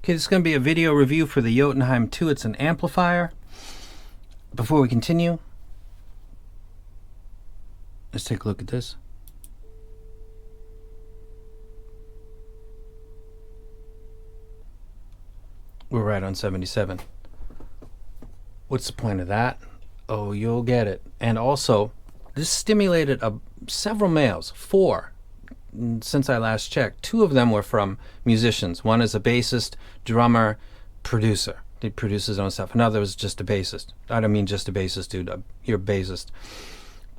Okay, this is going to be a video review for the Jotunheim 2. It's an amplifier. Before we continue, let's take a look at this. We're right on 77. What's the point of that? Oh, you'll get it. And also, this stimulated several males, 4, since I last checked. 2 of them were from musicians. One is a bassist, drummer, producer. He produces his own stuff. Another was just a bassist. I don't mean just a bassist, dude. You're a bassist.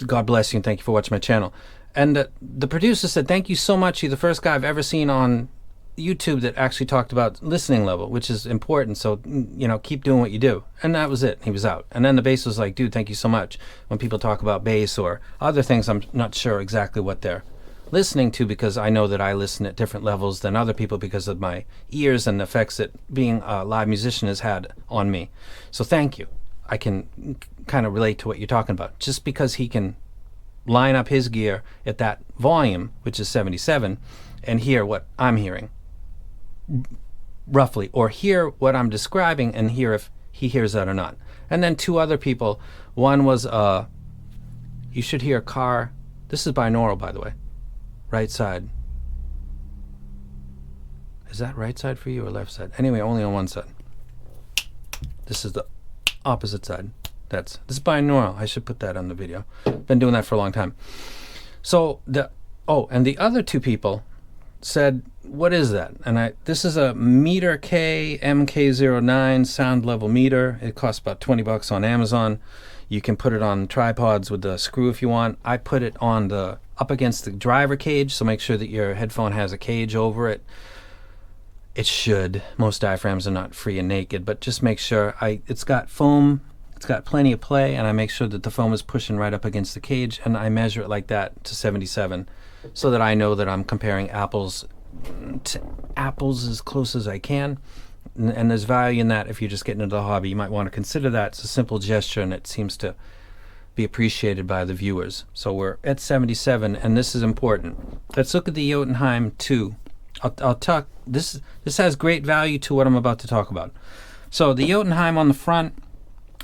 God bless you and thank you for watching my channel. And the producer said, thank you so much. You're the first guy I've ever seen on YouTube that actually talked about listening level, which is important. So, you know, keep doing what you do. And that was it. He was out. And then the bass was like, dude, thank you so much. When people talk about bass or other things, I'm not sure exactly what they're listening to, because I know that I listen at different levels than other people because of my ears and the effects that being a live musician has had on me. So thank you. I can kind of relate to what you're talking about. Just because he can line up his gear at that volume, which is 77, and hear what I'm hearing roughly, or hear what I'm describing and hear if he hears that or not. And then 2 other people. One was you should hear a car. This is binaural, by the way. Right side. Is that right side for you or left side? Anyway, only on one side. This is the opposite side. This is binaural. I should put that on the video. Been doing that for a long time. So and the other 2 people said, what is that? And this is a Meter K MK09 sound level meter. It costs about 20 bucks on Amazon. You can put it on tripods with the screw if you want. I put it on up against the driver cage, so make sure that your headphone has a cage over it. It should. Most diaphragms are not free and naked, but just make sure. It's got foam. It's got plenty of play, and I make sure that the foam is pushing right up against the cage, and I measure it like that to 77, so that I know that I'm comparing apples to apples as close as I can. And there's value in that. If you're just getting into the hobby, you might want to consider that. It's a simple gesture, and it seems to be appreciated by the viewers. So we're at 77, and this is important. Let's look at the Jotunheim 2. I'll talk. This has great value to what I'm about to talk about. So the Jotunheim on the front,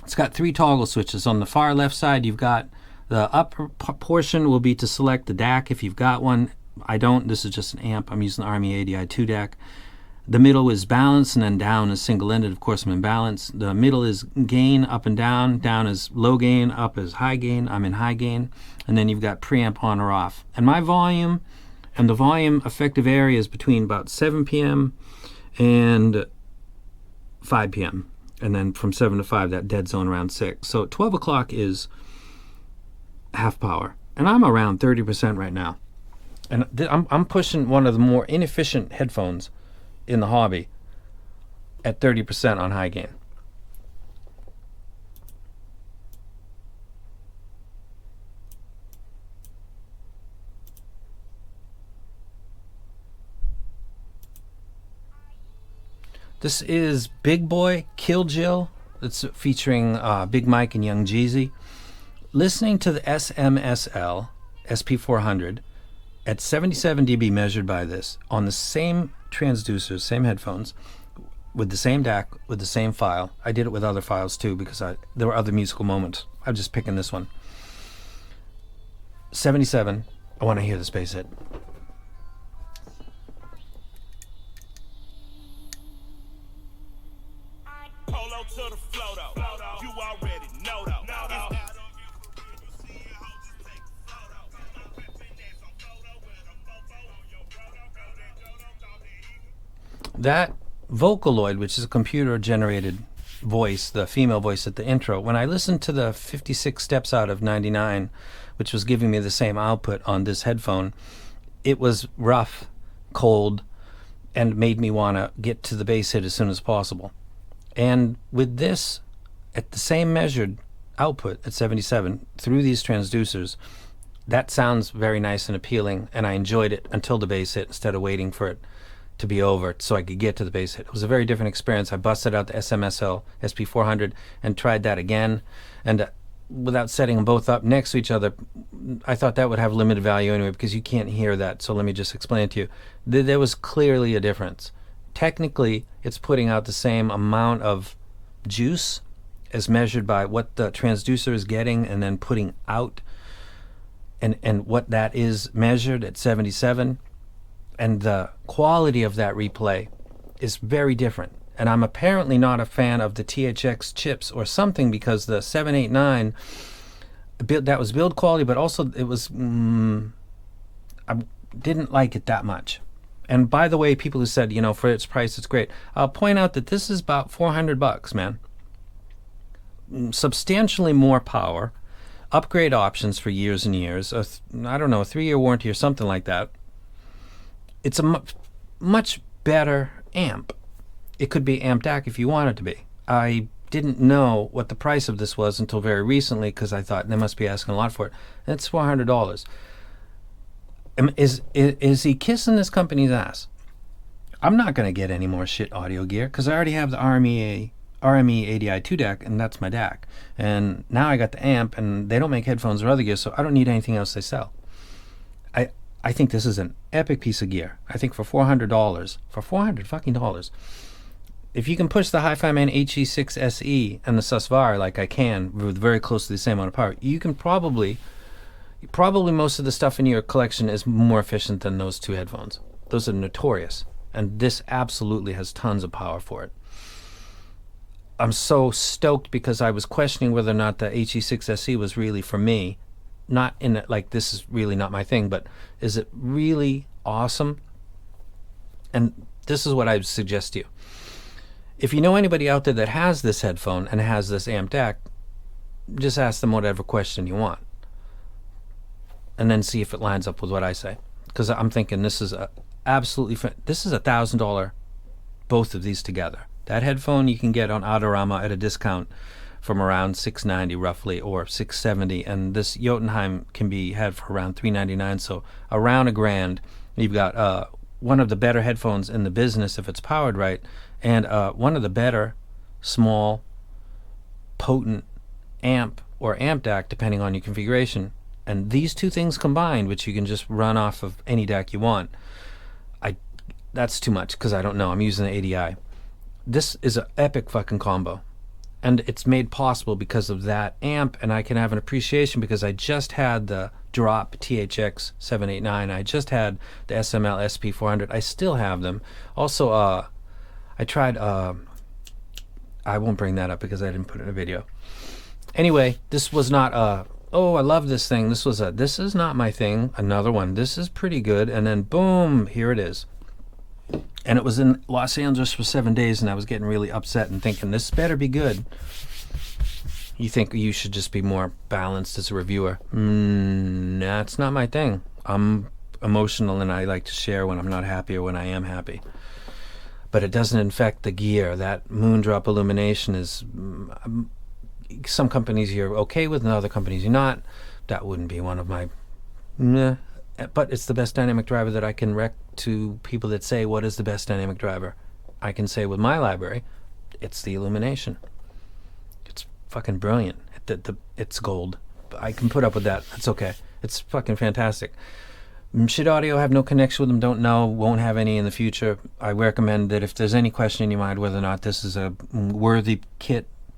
it's got 3 toggle switches. On the far left side, you've got the upper portion will be to select the DAC if you've got one. I don't. This is just an amp. I'm using the Army ADI2 DAC. The middle is balance, and then down is single-ended. Of course, I'm in balance. The middle is gain, up and down. Down is low gain, up is high gain. I'm in high gain. And then you've got preamp on or off. And my volume and the volume effective area is between about 7 p.m. and 5 p.m. And then from 7 to 5, that dead zone around 6. So 12 o'clock is half power. And I'm around 30% right now. And I'm pushing one of the more inefficient headphones in the hobby at 30% on high gain. This is Big Boy Kill Jill. It's featuring Big Mike and Young Jeezy. Listening to the SMSL SP400 at 77 dB measured by this on the same transducers, same headphones, with the same DAC, with the same file. I did it with other files too because there were other musical moments. I'm just picking this one. 77. I want to hear the bass hit. That Vocaloid, which is a computer-generated voice, the female voice at the intro, when I listened to the 56 steps out of 99, which was giving me the same output on this headphone, it was rough, cold, and made me want to get to the bass hit as soon as possible. And with this, at the same measured output at 77, through these transducers, that sounds very nice and appealing, and I enjoyed it until the bass hit instead of waiting for it to be over so I could get to the bass hit. It was a very different experience. I busted out the SMSL SP400 and tried that again, and without setting them both up next to each other, I thought that would have limited value anyway because you can't hear that. So let me just explain it to you. There was clearly a difference technically it's putting out the same amount of juice as measured by what the transducer is getting and then putting out, and what that is measured at 77, and the quality of that replay is very different. And I'm apparently not a fan of the THX chips or something, because the 789 that was build quality, but also it was I didn't like it that much. And by the way, people who said, you know, for its price it's great, I'll point out that this is about $400, man. Substantially more power, upgrade options for years and years, I don't know, a 3-year warranty or something like that. It's a much better amp. It could be amp DAC if you want it to be. I didn't know what the price of this was until very recently, because I thought they must be asking a lot for it. And it's $400. Is he kissing this company's ass? I'm not going to get any more shit audio gear, because I already have the RME ADI 2 DAC, and that's my DAC. And now I got the amp, and they don't make headphones or other gear, so I don't need anything else they sell. I think this is an epic piece of gear. I think for $400, for $400 fucking dollars, if you can push the HiFiman HE6se and the Susvara like I can, with very close to the same amount of power, you can probably most of the stuff in your collection is more efficient than those two headphones. Those are notorious, and this absolutely has tons of power for it. I'm so stoked, because I was questioning whether or not the HE6se was really for me. Not in it like this is really not my thing, but is it really awesome? And this is what I would suggest to you. If you know anybody out there that has this headphone and has this amp DAC, just ask them whatever question you want, and then see if it lines up with what I say. Because I'm thinking this is this is $1,000, both of these together. That headphone you can get on Autorama at a discount from around $690 roughly, or $670, and this Yotunheim can be had for around $399, so around $1,000. You've got one of the better headphones in the business if it's powered right, and one of the better small potent amp or amp DAC, depending on your configuration. And these two things combined, which you can just run off of any DAC you want, that's too much, because I don't know, I'm using the ADI. This is an epic fucking combo, and it's made possible because of that amp, and I can have an appreciation because I just had the drop THX 789, I just had the SML SP400, I still have them. Also I tried I won't bring that up because I didn't put it in a video. Anyway, this was not oh, I love this thing. This was this is not my thing. Another one. This is pretty good. And then boom, here it is. And it was in Los Angeles for 7 days, and I was getting really upset and thinking, this better be good. You think you should just be more balanced as a reviewer. That's not my thing. I'm emotional, and I like to share when I'm not happy or when I am happy. But it doesn't infect the gear. That moondrop illumination is... some companies you're okay with, and other companies you're not. That wouldn't be one of my... But it's the best dynamic driver that I can rec to people that say, what is the best dynamic driver? I can say with my library, it's the illumination. It's fucking brilliant. It's gold. I can put up with that. That's okay. It's fucking fantastic. Schiit Audio, have no connection with them, don't know, won't have any in the future. I recommend that if there's any question in your mind whether or not this is a worthy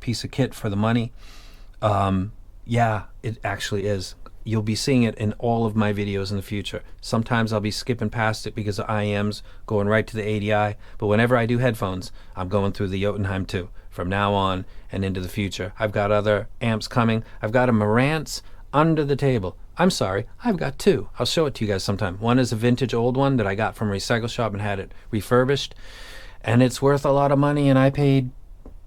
piece of kit for the money, yeah, it actually is. You'll be seeing it in all of my videos in the future. Sometimes I'll be skipping past it because of IEMs, going right to the ADI, but whenever I do headphones, I'm going through the Yotunheim too, from now on and into the future. I've got other amps coming. I've got a Marantz under the table. I'm sorry, I've got two. I'll show it to you guys sometime. One is a vintage old one that I got from a recycle shop and had it refurbished, and it's worth a lot of money, and I paid,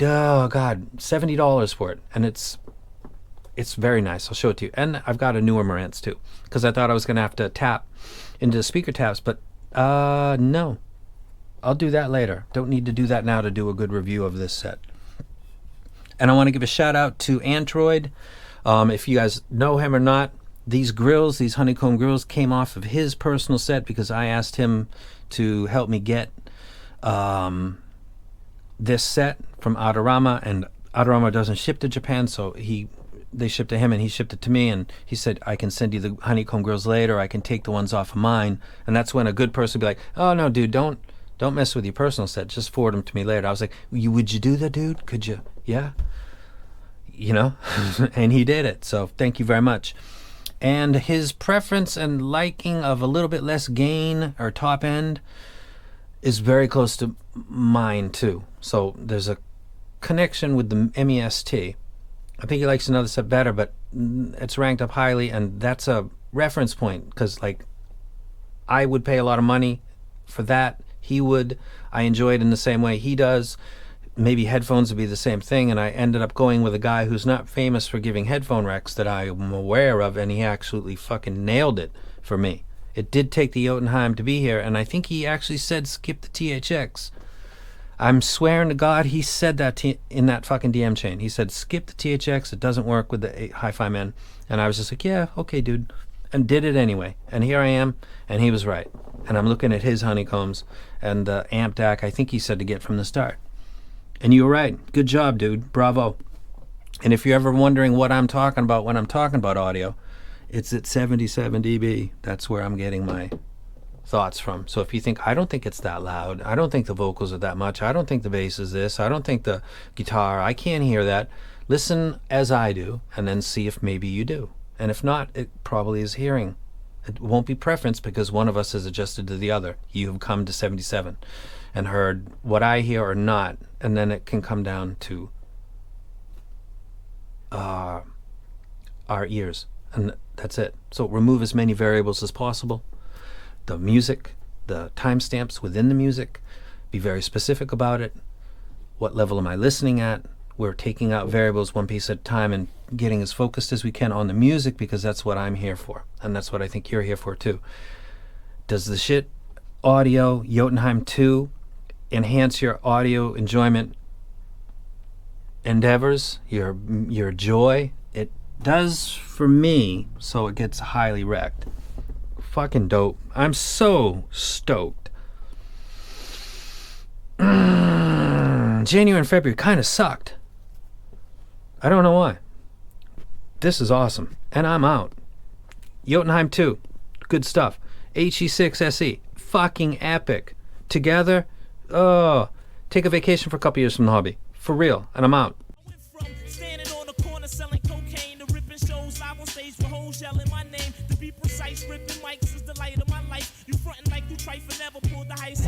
oh God, $70 for it, and it's very nice. I'll show it to you. And I've got a newer Marantz too, because I thought I was going to have to tap into the speaker taps, but no. I'll do that later. Don't need to do that now to do a good review of this set. And I want to give a shout out to Android. If you guys know him or not, these grills, these honeycomb grills, came off of his personal set because I asked him to help me get this set from Autorama, and Autorama doesn't ship to Japan, so they shipped to him and he shipped it to me, and he said, I can send you the honeycomb grills later, I can take the ones off of mine. And that's when a good person would be like, oh no dude, don't Don't mess with your personal set. Just forward them to me later. I was like, would you do that, dude? Could you? Yeah. You know? And he did it. So thank you very much. And his preference and liking of a little bit less gain or top end is very close to mine too. So there's a connection with the MEST. I think he likes another set better, but it's ranked up highly, and that's a reference point, because like I would pay a lot of money for that. He would. I enjoy it in the same way he does. Maybe headphones would be the same thing, and I ended up going with a guy who's not famous for giving headphone recs that I'm aware of, and he absolutely fucking nailed it for me. It did take the Yotunheim to be here, and I think he actually said skip the THX. I'm swearing to God he said that in that fucking DM chain. He said skip the THX, it doesn't work with the HiFiman. And I was just like, yeah, okay, dude. And did it anyway. And here I am, and he was right. And I'm looking at his honeycombs and the amp DAC I think he said to get from the start. And you were right. Good job, dude. Bravo. And if you're ever wondering what I'm talking about when I'm talking about audio, it's at 77 dB. That's where I'm getting my thoughts from. So if you think, I don't think it's that loud, I don't think the vocals are that much, I don't think the bass is this, I don't think the guitar, I can't hear that, listen as I do, and then see if maybe you do. And if not, it probably is hearing. It won't be preference, because one of us is adjusted to the other. You have come to 77 and heard what I hear or not, and then it can come down to our ears, and that's it. So remove as many variables as possible. The music, the timestamps within the music, be very specific about it. What level am I listening at? We're taking out variables one piece at a time and getting as focused as we can on the music, because that's what I'm here for, and that's what I think you're here for too. Does the Schiit Audio Jotunheim 2 enhance your audio enjoyment endeavors, your joy? It does for me, so it gets highly wrecked. Fucking dope. I'm so stoked. January and February kind of sucked. I don't know why. This is awesome. And I'm out. Yotunheim 2. Good stuff. HE6se. Fucking epic. Together. Oh. Take a vacation for a couple years from the hobby. For real. And I'm out. My name, to be precise, ripping mics is the light of my life. You frontin' like you try for never pull the heist.